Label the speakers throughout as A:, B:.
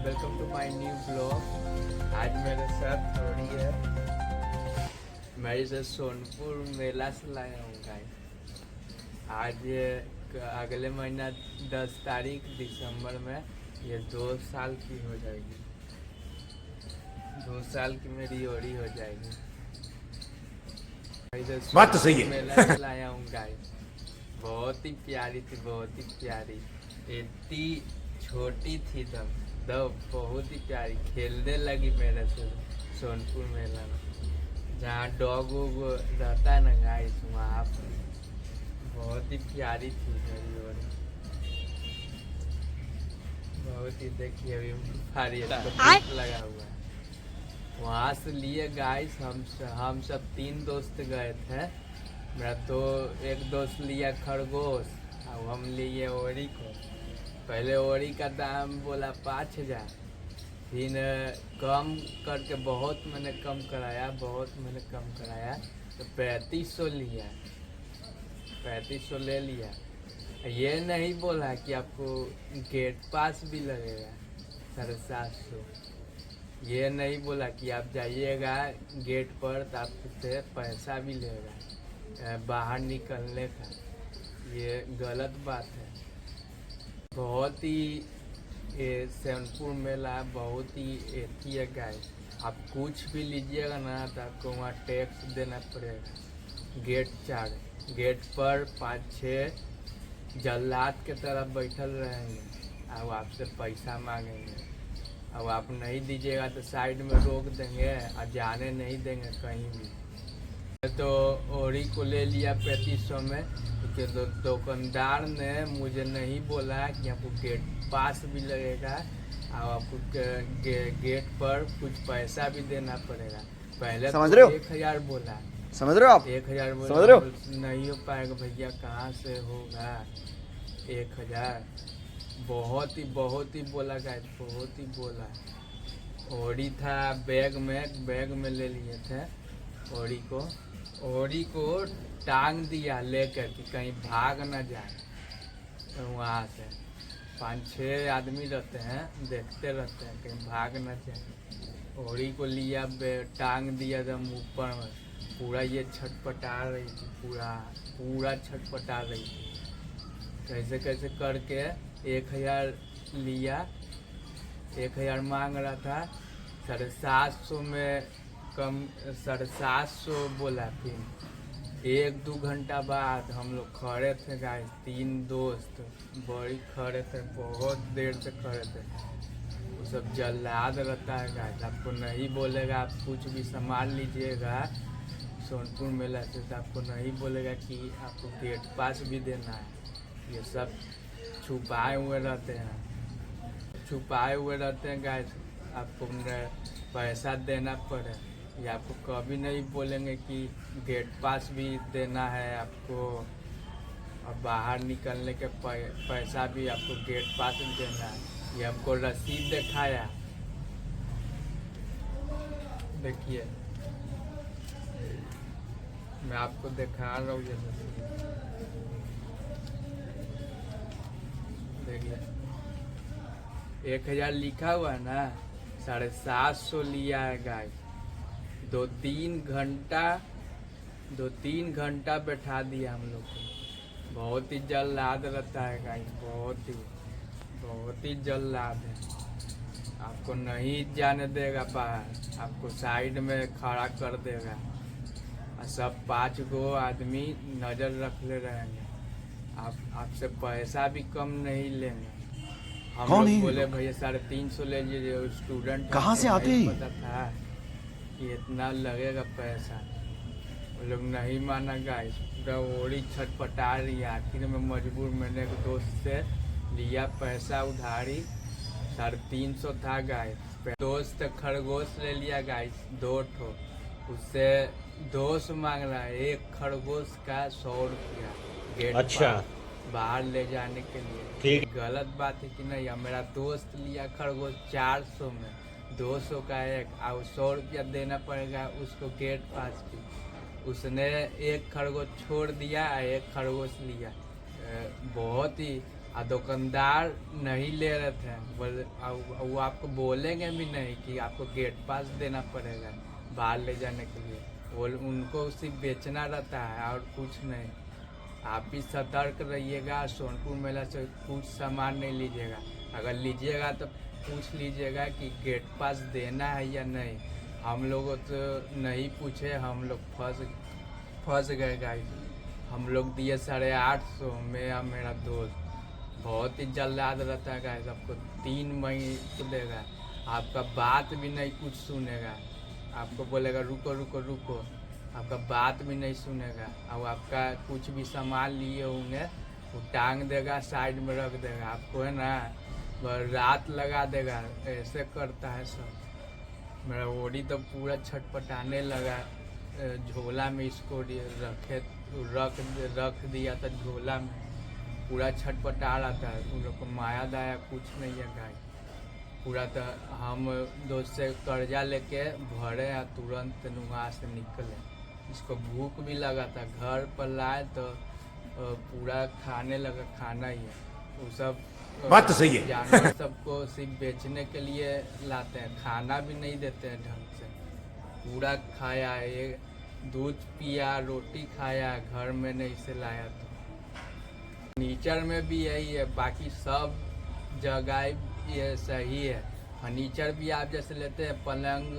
A: Welcome to my new blog. आज मेरे साथ थोड़ी है, मैं इसे सोनपुर मेला से लाया हूँ गाइस। आज अगले महीना 10 तारीख दिसंबर में ये 2 साल की हो जाएगी। 2 साल की मेरी ओरी हो जाएगी।
B: बात तो सही है।
A: मेला से लाया हूँ गाइस। बहुत ही प्यारी थी, बहुत ही प्यारी। इतनी छोटी थी तब बहुत ही प्यारी खेलने लगी मेरे से सोनपुर मेला में, जहाँ डॉग वॉग रहता है ना गाइस, वहाँ पर बहुत ही प्यारी थी मेरी ओर। बहुत ही देखिए अभी भारी लगा हुआ है। वहाँ से लिए गाइस हम सब 3 दोस्त गए थे। मेरा एक दोस्त लिया खरगोश और हम लिए ओरी को। पहले ओरी का दाम बोला 5,000, फिर कम करके बहुत मैंने कम कराया तो 3500 लिया। 3500 ले लिया। ये नहीं बोला कि आपको गेट पास भी लगेगा 750। ये नहीं बोला कि आप जाइएगा गेट पर तो आपसे पैसा भी लेगा बाहर निकलने का। ये गलत बात है। बहुत ही सोनपुर मेला बहुत ही एथी है गाइस। आप कुछ भी लीजिएगा ना तो आपको वहाँ टैक्स देना पड़ेगा। गेट पर 5-6 जल्लाद के तरह बैठल रहेंगे और आपसे पैसा मांगेंगे। अब आप नहीं दीजिएगा तो साइड में रोक देंगे और जाने नहीं देंगे कहीं भी। तो ओरी को ले लिया 3500 में, क्योंकि दुकानदार ने मुझे नहीं बोला कि आपको गेट पास भी लगेगा और आपको गेट पर कुछ पैसा भी देना पड़ेगा। पहले समझ रहे हो? 1000 बोला,
B: समझ रहे हो आप?
A: 1000 बोला,
B: समझ रहे हो?
A: नहीं हो पाएगा भैया, कहाँ से होगा 1000। बहुत ही बोला गाइस, बहुत ही बोला। ओरी था बैग में ले लिए थे। ओरी को टांग दिया लेकर कि कहीं भाग न जाए। तो वहाँ से 5-6 आदमी रहते हैं, देखते रहते हैं कहीं भाग न जाए। ओरी को लिया, टांग दिया एकदम ऊपर में। पूरा ये छटपटा रही थी, पूरा छटपटा रही थी। कैसे करके 1000 लिया। 1000 मांग रहा था। 750 में कम 750 बोला। फिर 1-2 घंटा बाद हम लोग खड़े थे गाइस, 3 दोस्त बड़ी खड़े थे, बहुत देर से खड़े थे। वो सब जल्लाद रहता है गाइस, आपको नहीं बोलेगा। आप कुछ भी सामान लीजिएगा सोनपुर मेला से तो आपको नहीं बोलेगा कि आपको गेट पास भी देना है। ये सब छुपाए हुए रहते हैं गाइस। आपको पैसा देना पड़े। या आपको कभी नहीं बोलेंगे कि गेट पास भी देना है आपको, और बाहर निकलने के पैसा भी आपको गेट पास भी देना है। ये हमको रसीद दिखाया, देखिए मैं आपको दिखा रहा हूँ। ये देखिए 1000 लिखा हुआ है ना, 750 लिया है गाइस। 2-3 घंटा बैठा दिया हम लोग को। बहुत ही जल्लाद रहता है गाइस, बहुत ही जल्लाद है। आपको नहीं जाने देगा बाहर, आपको साइड में खड़ा कर देगा और सब 5 गो आदमी नज़र रखले रहेंगे। आपसे पैसा भी कम नहीं लेंगे। हम लोग बोले भैया 350 ले लीजिए, स्टूडेंट
B: कहाँ से आते हैं?
A: पता था कि इतना लगेगा पैसा। वो लोग नहीं माना गाइस, पूरा ओरी छटपटा रही। आखिर में मजबूर मैंने एक दोस्त से लिया पैसा उधारी। 350 था गाइस। दोस्त खरगोश ले लिया गाइस, 2 ठो। उससे दोस्त मांग रहा है एक खरगोश का 100 रुपया गेट। अच्छा, बाहर ले जाने के लिए। ठीक, गलत बात है कि नहीं? मेरा दोस्त लिया खरगोश 400 में, 200 का एक, और 100 रुपया देना पड़ेगा उसको गेट पास की। उसने एक खरगोश छोड़ दिया, एक खरगोश लिया। बहुत ही और दुकानदार नहीं ले रहे थे, बोले वो आपको बोलेंगे भी नहीं कि आपको गेट पास देना पड़ेगा बाहर ले जाने के लिए। वो उनको सिर्फ बेचना रहता है और कुछ नहीं। आप भी सतर्क रहिएगा, सोनपुर मेला से कुछ सामान नहीं लीजिएगा। अगर लीजिएगा तो पूछ लीजिएगा कि गेट पास देना है या नहीं। हम लोग तो नहीं पूछे, हम लोग फंस गए गाइस। हम लोग दिए 850 में और मेरा दोस्त। बहुत ही जल्लाद रहता है गाइस, आपको 3 महीने को देगा, आपका बात भी नहीं कुछ सुनेगा, आपको बोलेगा रुको रुको रुको, आपका बात भी नहीं सुनेगा। और आपका कुछ भी सामान लिए होंगे वो टांग देगा, साइड में रख देगा, आपको है ना रात लगा देगा। ऐसे करता है सब। मेरा ओडी तो पूरा छटपटाने लगा, झोला में इसको रख दिया था झोला में, पूरा छटपटा रहा था। उन लोग को माया दाया कुछ नहीं है गाय। पूरा तो हम दोस्त से कर्जा लेके भरे और तुरंत वहाँ से निकले। इसको भूख भी लगा था, घर पर लाए तो पूरा खाने लगा, खाना ही है वो सब।
B: बात तो सही है।
A: जानवर सबको सिर्फ बेचने के लिए लाते हैं, खाना भी नहीं देते हैं ढंग से। पूरा खाया, ये दूध पिया, रोटी खाया, घर में नहीं से लाया। तो फर्नीचर में भी यही है, बाकी सब जगह ये सही है। फर्नीचर भी आप जैसे लेते हैं पलंग,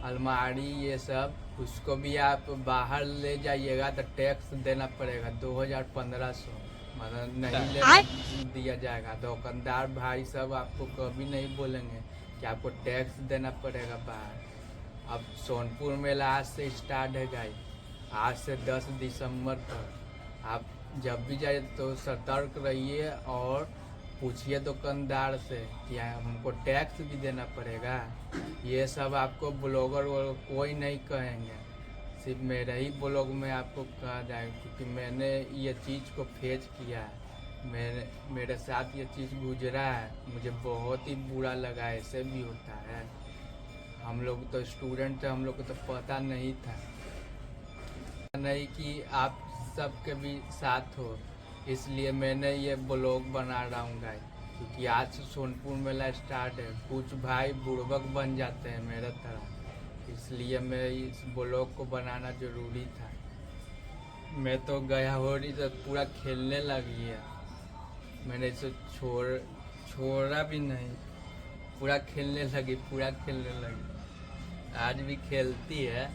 A: अलमारी, ये सब, उसको भी आप बाहर ले जाइएगा तो टैक्स देना पड़ेगा 2500, मतलब नहीं दिया जाएगा। दुकानदार भाई सब आपको कभी नहीं बोलेंगे कि आपको टैक्स देना पड़ेगा बाहर। अब सोनपुर मेला आज से स्टार्ट है गाइस, आज से 10 दिसंबर तक। आप जब भी जाए तो सतर्क रहिए और पूछिए दुकानदार से कि हमको टैक्स भी देना पड़ेगा। ये सब आपको ब्लॉगर कोई नहीं कहेंगे, सिर्फ मेरे ही ब्लॉग में आपको कहा जाएगा, क्योंकि मैंने ये चीज़ को फेस किया है। मेरे साथ ये चीज़ गुजरा है, मुझे बहुत ही बुरा लगा। ऐसे भी होता है। हम लोग तो स्टूडेंट थे, हम लोग को तो पता नहीं था नहीं कि आप सबके भी साथ हो, इसलिए मैंने ये ब्लॉग बना रहा हूँ गाइस। क्योंकि आज से सोनपुर मेला स्टार्ट है, कुछ भाई बुड़बक बन जाते हैं मेरे तरह, इसलिए मैं इस ब्लॉग को बनाना ज़रूरी था। मैं तो गया हो रही तो पूरा खेलने लगी है, मैंने इसे छोड़ा भी नहीं, पूरा खेलने लगी। आज भी खेलती है,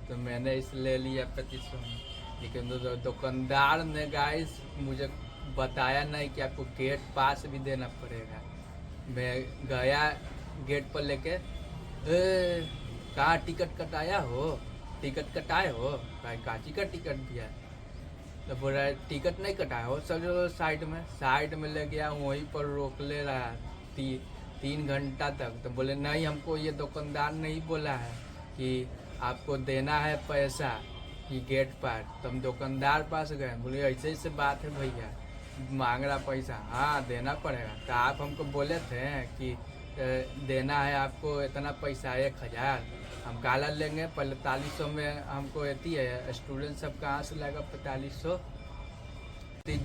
A: तो मैंने इस ले लिया 2500 में। लेकिन दुकानदार ने गाइस मुझे बताया नहीं कि आपको गेट पास भी देना पड़ेगा। मैं गया गेट पर लेके, कहाँ टिकट कटाया हो, टिकट कटाए हो, काची का टिकट दिया? तो बोल रहा है टिकट नहीं कटाया हो, सब साइड में ले गया, वहीं पर रोक ले रहा 3 घंटा तक। तो बोले नहीं, हमको ये दुकानदार नहीं बोला है कि आपको देना है पैसा कि गेट पर। तो हम दुकानदार पास गए, बोले ऐसे बात है भैया, मांग रहा पैसा, हाँ देना पड़ेगा। तो आप हमको बोले थे कि देना है आपको इतना पैसा 1000, हम काला लेंगे 4500 में। हमको एती है, स्टूडेंट सब कहाँ से लाएगा 4500?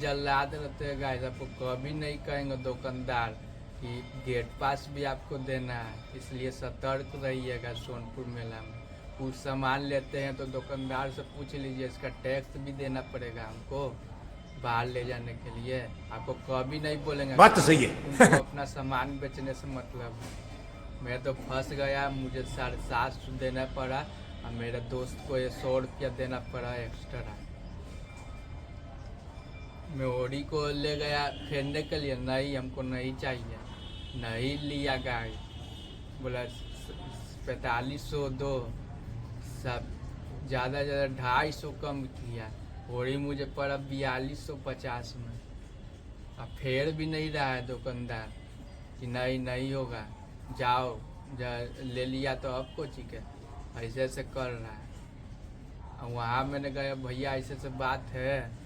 A: जल्लाद रहते हैं गाइस, आपको कभी नहीं कहेंगे दुकानदार कि गेट पास भी आपको देना है। इसलिए सतर्क रहिएगा सोनपुर मेला में। कुछ सामान लेते हैं तो दुकानदार से पूछ लीजिए, इसका टैक्स भी देना पड़ेगा हमको बाहर ले जाने के लिए। आपको कभी नहीं बोलेंगे,
B: बात तो सही है।
A: उनको अपना सामान बेचने से मतलब है। मैं तो फंस गया, मुझे 750 देना पड़ा और मेरे दोस्त को 100 रुपया देना पड़ा एक्स्ट्रा। मैं ओडी को ले गया खेलने के लिए, नहीं हमको नहीं चाहिए, नहीं लिया गाड़ी, बोला 4500 दो, सब ज़्यादा 250 कम किया। ओडी मुझे पड़ा 4250 में। अब फेर भी नहीं रहा है दुकानदार कि नहीं होगा, जाओ ले लिया तो अब को चिके, ऐसे कर रहा है। और वहाँ मैंने कहा भैया ऐसे बात है,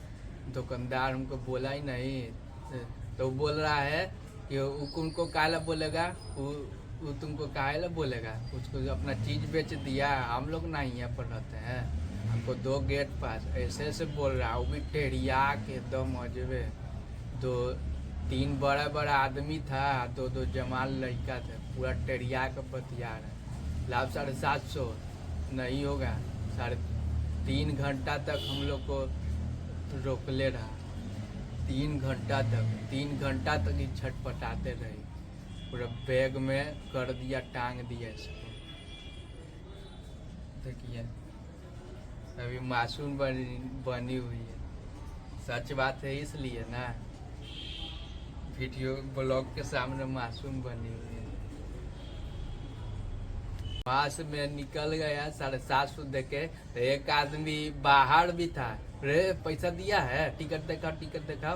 A: दुकानदार हमको बोला ही नहीं। तो बोल रहा है कि उनको काला बोलेगा, वो तुमको काला बोलेगा, उसको अपना चीज़ बेच दिया, हम लोग ना यहाँ पर रहते हैं, हमको 2 गेट पास, ऐसे बोल रहा है। वो भी टेढ़िया के एकदम अजबे। दो तीन बड़ा बड़ा आदमी था, दो दो जवान लड़का थे, पूरा टेरिया का बतिया रहा है। लाभ 750 नहीं होगा। 3.5 घंटा तक हम लोग को रोकले रहा। 3 घंटा तक ही छटपटाते रहे। पूरा बैग में कर दिया, टांग दिया इसको। देखिए अभी मासूम बनी हुई है। सच बात है, इसलिए ना वीडियो ब्लॉग के सामने मासूम बनी हुई है। वहां से मैं निकल गया 750 देके, तो एक आदमी बाहर भी था। रे पैसा दिया है, टिकट देखा, टिकट देखा।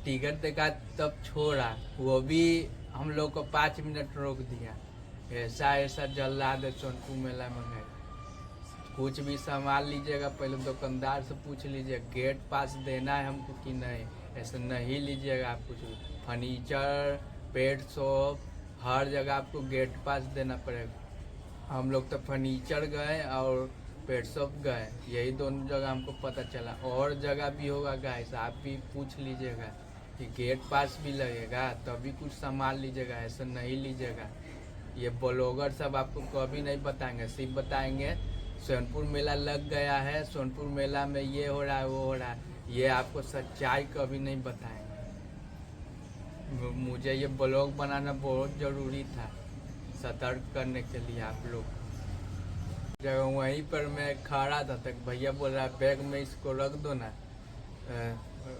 A: टिकट देखा तब छोड़ा। वो भी हम लोग को 5 मिनट रोक दिया। ऐसा जल्लाद है सोनपुर मेला में है। कुछ भी सामान लीजिएगा पहले दुकानदार से पूछ लीजिए गेट पास देना है हमको कि नहीं। ऐसे नहीं लीजिएगा आप कुछ भी। फर्नीचर, पेट शॉप, हर जगह आपको गेट पास देना पड़ेगा। हम लोग तो फर्नीचर गए और पेट शॉप गए, यही दोनों जगह हमको पता चला। और जगह भी होगा गाइस, आप भी पूछ लीजिएगा कि गेट पास भी लगेगा तभी कुछ सामान लीजिएगा, ऐसा नहीं लीजिएगा। ये ब्लॉगर सब आपको कभी नहीं बताएंगे, सिर्फ बताएंगे सोनपुर मेला लग गया है, सोनपुर मेला में ये हो रहा है, वो हो रहा है। ये आपको सच्चाई कभी नहीं बताएंगे। मुझे ये ब्लॉग बनाना बहुत ज़रूरी था, सतर्क करने के लिए आप लोग। जब वहीं पर मैं खड़ा था तक भैया बोल रहा है बैग में इसको रख दो ना।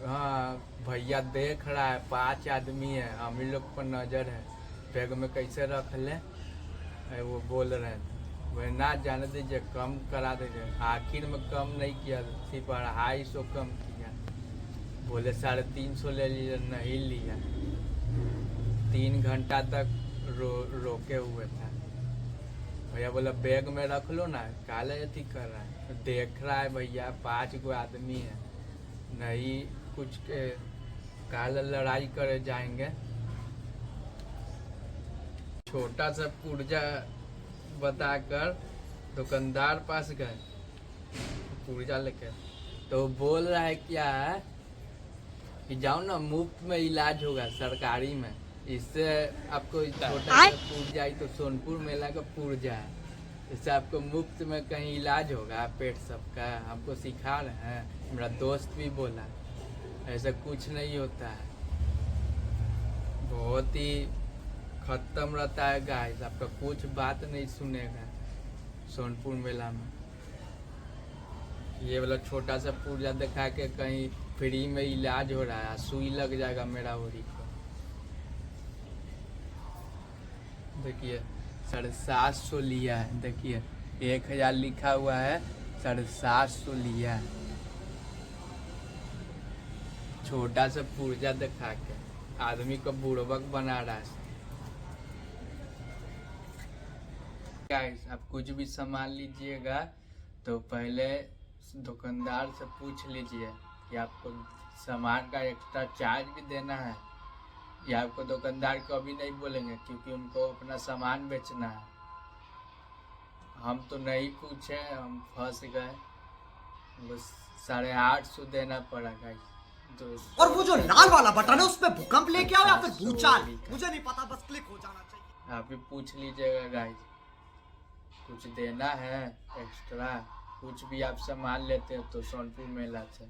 A: हाँ भैया देख रहा है 5 आदमी है, हम ही लोग पर नज़र है, बैग में कैसे रख ले। वो बोल रहे हैं वह ना जाने दीजिए, कम करा दीजिए। आखिर में कम नहीं किया, सिर्फ 250 कम किया। बोले 350 ले लीजिए, नहीं लिया। 3 घंटा तक रोके हुए था। भैया बोला बैग में रख लो ना, काले अथी कर रहा है। देख रहा है भैया 5 गो आदमी है, नहीं कुछ काले लड़ाई करे जाएंगे। छोटा सा पुर्जा बताकर दुकानदार पास गए पुर्जा लेकर, तो बोल रहा है क्या है कि जाओ ना मुफ्त में इलाज होगा सरकारी में। इससे आपको छोटा सा पुर्जा ही तो सोनपुर मेला का पुर्जा है, इससे आपको मुफ्त में कहीं इलाज होगा पेट सबका। हमको सिखा रहे हैं, मेरा दोस्त भी बोला ऐसा कुछ नहीं होता है। बहुत ही खत्म रहता है गाइस, आपका कुछ बात नहीं सुनेगा सोनपुर मेला में। ये वाला छोटा सा पुर्जा दिखा के कहीं फ्री में इलाज हो रहा है, सुई लग जाएगा मेरा ओरी को। देखिए 750 लिया है, देखिए 1000 लिखा हुआ है, 750 लिया है। छोटा सा पुर्जा दिखा के आदमी को बुड़बक बना रहा है। गाइस आप कुछ भी सामान लीजिएगा तो पहले दुकानदार से पूछ लीजिए कि आपको सामान का एक्स्ट्रा चार्ज भी देना है। या आपको दुकानदार कभी नहीं बोलेंगे, क्योंकि उनको अपना सामान बेचना है। हम तो नहीं पूछे, हम फंस गए। बस 850 देना पड़ा गाइस।
C: और वो जो लाल वाला बटन है उस पे भूकंप लेके आओ या फिर भूचाल, मुझे नहीं पता, बस क्लिक हो जाना चाहिए।
A: आप भी पूछ लीजिएगा गाइस, कुछ देना है एक्स्ट्रा, कुछ भी आप सामान लेते हो तो सोनपुर मेला से।